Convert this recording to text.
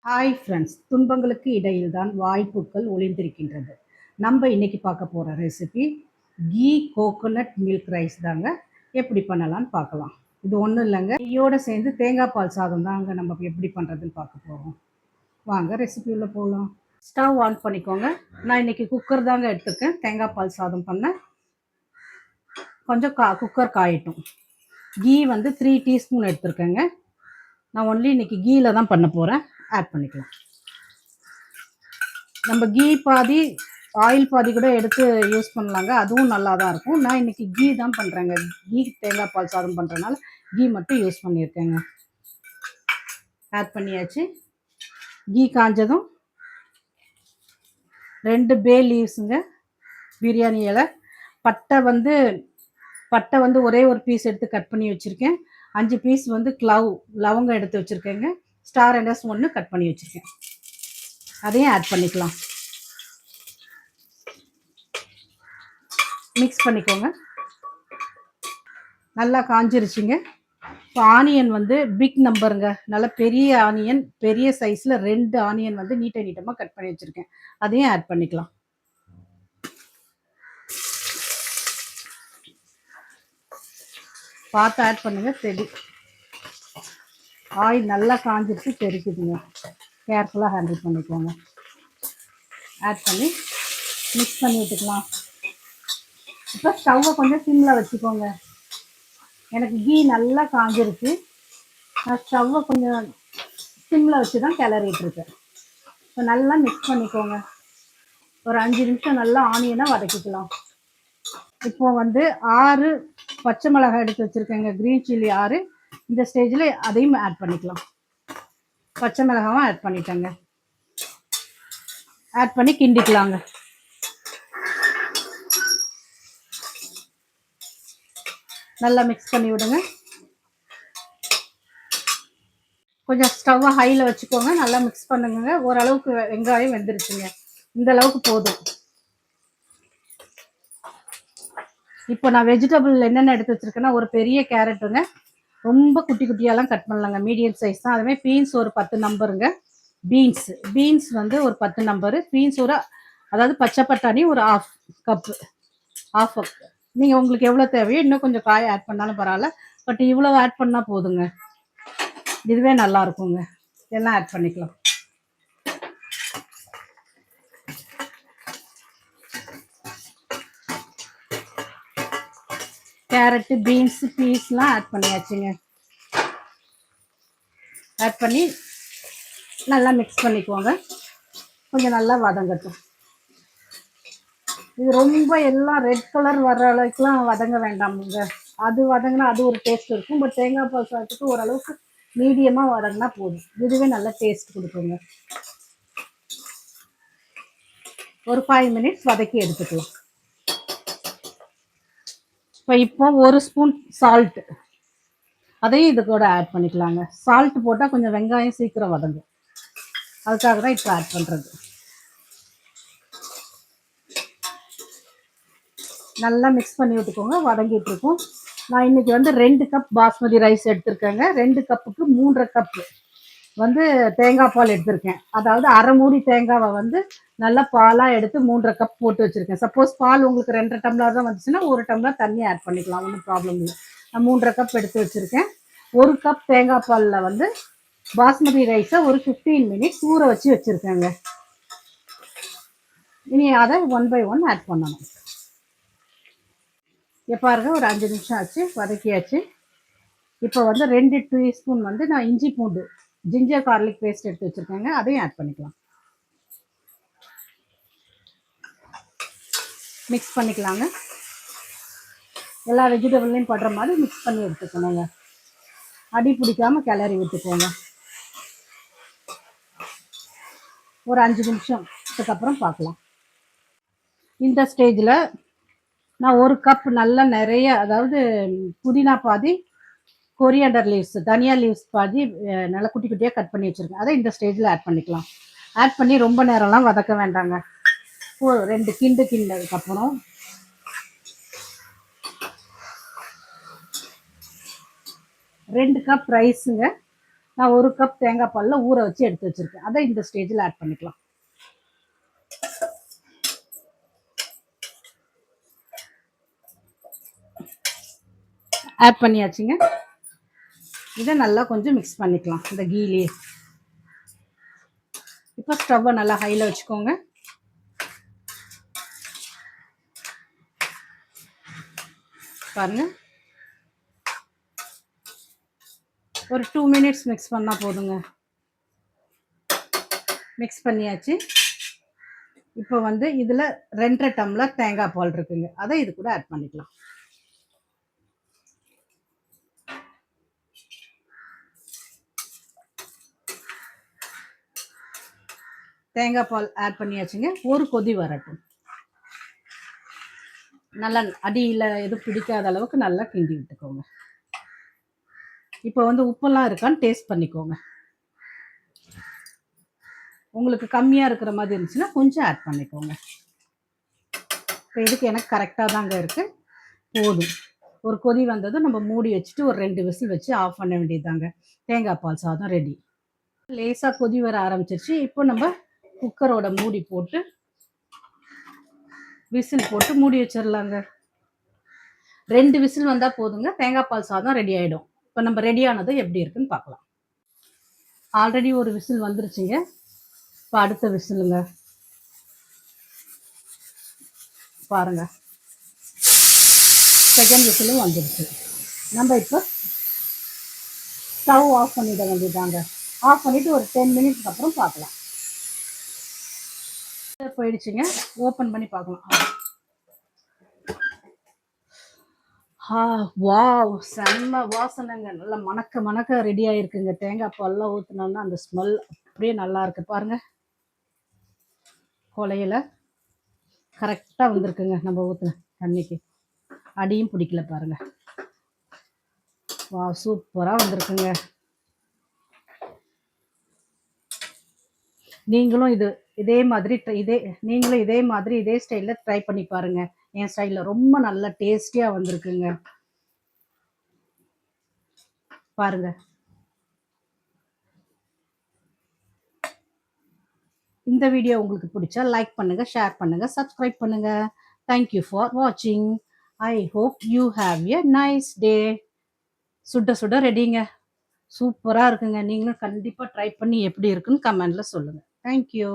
Hi friends, துன்பங்களுக்கு இடையில்தான் வாய்ப்புகள் ஒளிந்திருக்கின்றது. நம்ம இன்னைக்கு பார்க்க போகிற ரெசிபி கீ கோகோனட் மில்க் ரைஸ் தாங்க. எப்படி பண்ணலான்னு பார்க்கலாம். இது ஒன்றும் இல்லைங்க, நெய்யோடு சேர்ந்து தேங்காய் பால் சாதம் தாங்க நம்ம எப்படி பண்ணுறதுன்னு பார்க்க போகிறோம். வாங்க ரெசிபி உள்ள போகலாம். ஸ்டவ் ஆன் பண்ணிக்கோங்க. நான் இன்னைக்கு குக்கர் தாங்க எடுத்துருக்கேன் தேங்காய் பால் சாதம் பண்ண. கொஞ்சம் குக்கர் காயட்டும். கீ வந்து 3 டீஸ்பூன் எடுத்துருக்கேங்க. நான் ஒன்லி இன்னைக்கு கீயில் தான் பண்ண போகிறேன். ஆட் பண்ணிக்கலாம். நம்ம கீ பாதி ஆயில் பாதி கூட எடுத்து யூஸ் பண்ணலாங்க, அதுவும் நல்லா தான் இருக்கும். நான் இன்னைக்கு கீ தான் பண்ணுறேங்க. கீ தேங்காய் பால் சாதம் பண்ணுறதுனால கீ மட்டும் யூஸ் பண்ணியிருக்கேங்க. ஆட் பண்ணியாச்சு. கீ காஞ்சதும் 2 பே லீவ்ஸுங்க, பிரியாணி இலை. பட்டை வந்து ஒரே ஒரு பீஸ் எடுத்து கட் பண்ணி வச்சுருக்கேன். 5 பீஸ் வந்து லவங்கம் எடுத்து வச்சுருக்கேங்க. ஸ்டார் அண்டஸ் 1 கட் பண்ணி வச்சுருக்கேன். அதையும் ஆட் பண்ணிக்கலாம். மிக்ஸ் பண்ணிக்கோங்க. நல்லா காஞ்சிருச்சுங்க. இப்போ ஆனியன் வந்து பிக் நம்பருங்க, நல்ல பெரிய ஆனியன், பெரிய சைஸில் 2 ஆனியன் வந்து நீட்டமாக கட் பண்ணி வச்சுருக்கேன். அதையும் ஆட் பண்ணிக்கலாம். பார்த்து ஆட் பண்ணுங்க. ஆயில் நல்லா காஞ்சிருச்சு, தெரிக்குதுங்க. கேர்ஃபுல்லாக ஹேண்டில் பண்ணிக்கோங்க. ஆட் பண்ணி மிக்ஸ் பண்ணி விட்டுக்கலாம். இப்போ ஸ்டவ்வை கொஞ்சம் சிம்மில் வச்சுக்கோங்க. எனக்கு கீ நல்லா காஞ்சிருச்சு. நான் ஸ்டவ்வை கொஞ்சம் சிம்மில் வச்சு தான் கிளறிட்டுருக்கேன். இப்போ நல்லா மிக்ஸ் பண்ணிக்கோங்க. ஒரு 5 நிமிஷம் நல்லா ஆனியனை வதக்கிக்கலாம். இப்போ வந்து 6 பச்சை மிளகாய் எடுத்து வச்சுருக்கேங்க, க்ரீன் சில்லி 6. இந்த ஸ்டேஜில் அதையும் ஆட் பண்ணிக்கலாம். பச்சை மிளகாவும் ஆட் பண்ணிட்டேங்க. ஆட் பண்ணி கிண்டிக்கலாங்க. நல்லா மிக்ஸ் பண்ணி விடுங்க. கொஞ்சம் ஸ்டவ்வை ஹையில் வச்சுக்கோங்க. நல்லா மிக்ஸ் பண்ணுங்க. ஓரளவுக்கு வெங்காயம் வெந்துருச்சுங்க. இந்த அளவுக்கு போதும். இப்போ நான் வெஜிடபிள் என்னென்ன எடுத்து வச்சுருக்கேன்னா, ஒரு பெரிய கேரட்டுங்க, ரொம்ப குட்டி குட்டியாலாம் கட் பண்ணலாங்க, மீடியம் சைஸ் தான். அதுமாதிரி பீன்ஸ் ஒரு 10 நம்பருங்க. பீன்ஸ் வந்து ஒரு 10 நம்பரு. பீன்ஸ் அதாவது பச்சை பட்டாணி ஒரு ஆஃப் கப். நீங்கள் உங்களுக்கு எவ்வளோ தேவையோ இன்னும் கொஞ்சம் காய் ஆட் பண்ணாலும் பரவாயில்ல, பட் இவ்வளோ ஆட் பண்ணால் போதுங்க. இதுவே நல்லா இருக்குங்க. எல்லாம் ஆட் பண்ணிக்கலாம். கேரட்டு, பீன்ஸு, பீஸ்லாம் ஆட் பண்ணியாச்சுங்க. ஆட் பண்ணி நல்லா மிக்ஸ் பண்ணிக்குவோங்க. கொஞ்சம் நல்லா வதங்கட்டும். இது ரொம்ப எல்லாம் ரெட் கலர் வர்ற அளவுக்குலாம் வதங்க வேண்டாமுங்க. அது வதங்கினா அது ஒரு டேஸ்ட் இருக்கும். பட் தேங்காய் பால் சாதத்துக்கு ஓரளவுக்கு மீடியமாக வதங்கினா போதும். இதுவே நல்ல டேஸ்ட் கொடுக்குங்க. ஒரு 5 மினிட்ஸ் வதக்கி எடுத்துக்கலாம். இப்போ 1 ஸ்பூன் சால்ட்டு, அதையும் இது கூட ஆட் பண்ணிக்கலாங்க. சால்ட் போட்டால் கொஞ்சம் வெங்காயம் சீக்கிரம் வதங்கும், அதுக்காக தான் இப்போ ஆட் பண்ணுறது. நல்லா மிக்ஸ் பண்ணி விட்டுக்கோங்க. வதங்கிட்டு இருக்கும். நான் இன்னைக்கு வந்து 2 கப் பாஸ்மதி ரைஸ் எடுத்திருக்கேங்க. 2 கப்புக்கு 3.5 கப்பு வந்து தேங்காய் பால் எடுத்திருக்கேன். அதாவது அரை மூடி தேங்காவை வந்து நல்லா பாலாக எடுத்து 3.5 கப் போட்டு வச்சுருக்கேன். சப்போஸ் பால் உங்களுக்கு 2 டம்ளர் தான் வந்துச்சுன்னா 1 டம்ளர் தண்ணி ஆட் பண்ணிக்கலாம், ஒன்றும் ப்ராப்ளம் இல்லை. நான் 3.5 கப் எடுத்து வச்சுருக்கேன். 1 கப் தேங்காய் பாலில் வந்து பாஸ்மதி ரைஸை ஒரு 15 மினிட்ஸ் ஊற வச்சுருக்கேங்க. இனி அதை 1 by 1 ஆட் பண்ணணும். பாருங்க, ஒரு 5 நிமிஷம் ஆச்சு, வதக்கியாச்சு. இப்போ வந்து 2 டீஸ்பூன் வந்து நான் இஞ்சி பூண்டு ஜிஞ்சர் கார்லிக் பேஸ்ட் எடுத்து வச்சுருக்கேங்க, அதையும் ஆட் பண்ணிக்கலாம். மிக்ஸ் பண்ணிக்கலாங்க. எல்லா வெஜிடபிள்லையும் படுற மாதிரி மிக்ஸ் பண்ணி எடுத்துக்கணுங்க. அடி பிடிக்காமல் கிளறி விட்டுக்கோங்க. ஒரு 5 நிமிஷத்துக்கு அப்புறம் பார்க்கலாம். இந்த ஸ்டேஜில் நான் 1 கப் நல்லா நிறைய, அதாவது புதினா பாதி, கொரியாண்டர் லீவ்ஸ், தனியா லீவ்ஸ் பாதி நல்லா குட்டி குட்டியாக கட் பண்ணி வச்சுருக்கேன். அதை இந்த ஸ்டேஜில் ஆட் பண்ணிக்கலாம். ஆட் பண்ணி ரொம்ப நேரம்லாம் வதக்க வேண்டாங்க. 2 கிண்டதுக்கப்புறம் 2 கப் ரைஸுங்க. நான் 1 கப் தேங்காய் பாலில் ஊற வச்சு எடுத்து வச்சுருக்கேன். அதை இந்த ஸ்டேஜில் ஆட் பண்ணிக்கலாம். ஆட் பண்ணியாச்சுங்க. இதை நல்லா கொஞ்சம் மிக்ஸ் பண்ணிக்கலாம் இந்த கீலே. இப்போ ஸ்டவ்வை நல்லா ஹையில் வச்சுக்கோங்க. பாருங்க, ஒரு 2 மினிட்ஸ் மிக்ஸ் பண்ணால் போதுங்க. மிக்ஸ் பண்ணியாச்சு. இப்போ வந்து இதில் 2.5 டம்ளர் தேங்காய் பால் இருக்குங்க, அதை இது கூட ஆட் பண்ணிக்கலாம். தேங்காய் பால் ஆட் பண்ணியாச்சுங்க. ஒரு கொதி வரட்டும். நல்லா அடியில் எதுவும் பிடிக்காத அளவுக்கு நல்லா கிண்டி விட்டுக்கோங்க. இப்போ வந்து உப்பெல்லாம் இருக்கான்னு டேஸ்ட் பண்ணிக்கோங்க. உங்களுக்கு கம்மியாக இருக்கிற மாதிரி இருந்துச்சுன்னா கொஞ்சம் ஆட் பண்ணிக்கோங்க. இப்போ இதுக்கு எனக்கு கரெக்டாக தாங்க இருக்குது, போதும். ஒரு கொதி வந்ததும் நம்ம மூடி வச்சுட்டு ஒரு 2 விசில் வச்சு ஆஃப் பண்ண வேண்டியதுதாங்க. தேங்காய் பால் சாதம் ரெடி. லேசாக கொதி வர ஆரம்பிச்சிருச்சு. இப்போ நம்ம குக்கரோட மூடி போட்டு விசில் போட்டு மூடி வச்சிடலாங்க. 2 விசில் வந்தால் போதுங்க, தேங்காய் பால் சாதம் ரெடி ஆகிடும். இப்போ நம்ம ரெடியானது எப்படி இருக்குன்னு பார்க்கலாம். ஆல்ரெடி ஒரு விசில் வந்துருச்சுங்க. இப்போ அடுத்த விசிலுங்க பாருங்க, செகண்ட் விசிலும் வந்துருச்சு. நம்ம இப்போ ஸ்டவ் ஆஃப் பண்ணிட வேண்டியதாங்க. ஆஃப் பண்ணிவிட்டு ஒரு 10 மினிட்ஸ்க்கு அப்புறம் பார்க்கலாம். போயிடுச்சுங்க, ஓப்பன் பண்ணி பார்க்கலாம். வாவ், செம்ம வாசனைங்க. நல்லா மணக்க மணக்க ரெடி ஆகிருக்குங்க. தேங்காய் பால்லாம் ஊற்றினோன்னா அந்த ஸ்மெல் அப்படியே நல்லா இருக்கு. பாருங்க, கொலையில் கரெக்டாக வந்திருக்குங்க. நம்ம ஊற்றின தண்ணிக்கு அடியும் பிடிக்கல பாருங்க. வா, சூப்பராக வந்திருக்குங்க. நீங்களும் இதே மாதிரி இதே ஸ்டைலில் ட்ரை பண்ணி பாருங்க. என் ஸ்டைலில் ரொம்ப நல்லா டேஸ்டியாக வந்திருக்குங்க. பாருங்க. இந்த வீடியோ உங்களுக்கு பிடிச்சா லைக் பண்ணுங்க, ஷேர் பண்ணுங்க, சப்ஸ்கிரைப் பண்ணுங்க. தேங்க்யூ ஃபார் வாட்சிங். I hope you have a nice day. சுட சுட ரெடிங்க, சூப்பராக இருக்குங்க. நீங்களும் கண்டிப்பாக ட்ரை பண்ணி எப்படி இருக்குன்னு கமெண்ட்ல சொல்லுங்க. தேங்க்யூ.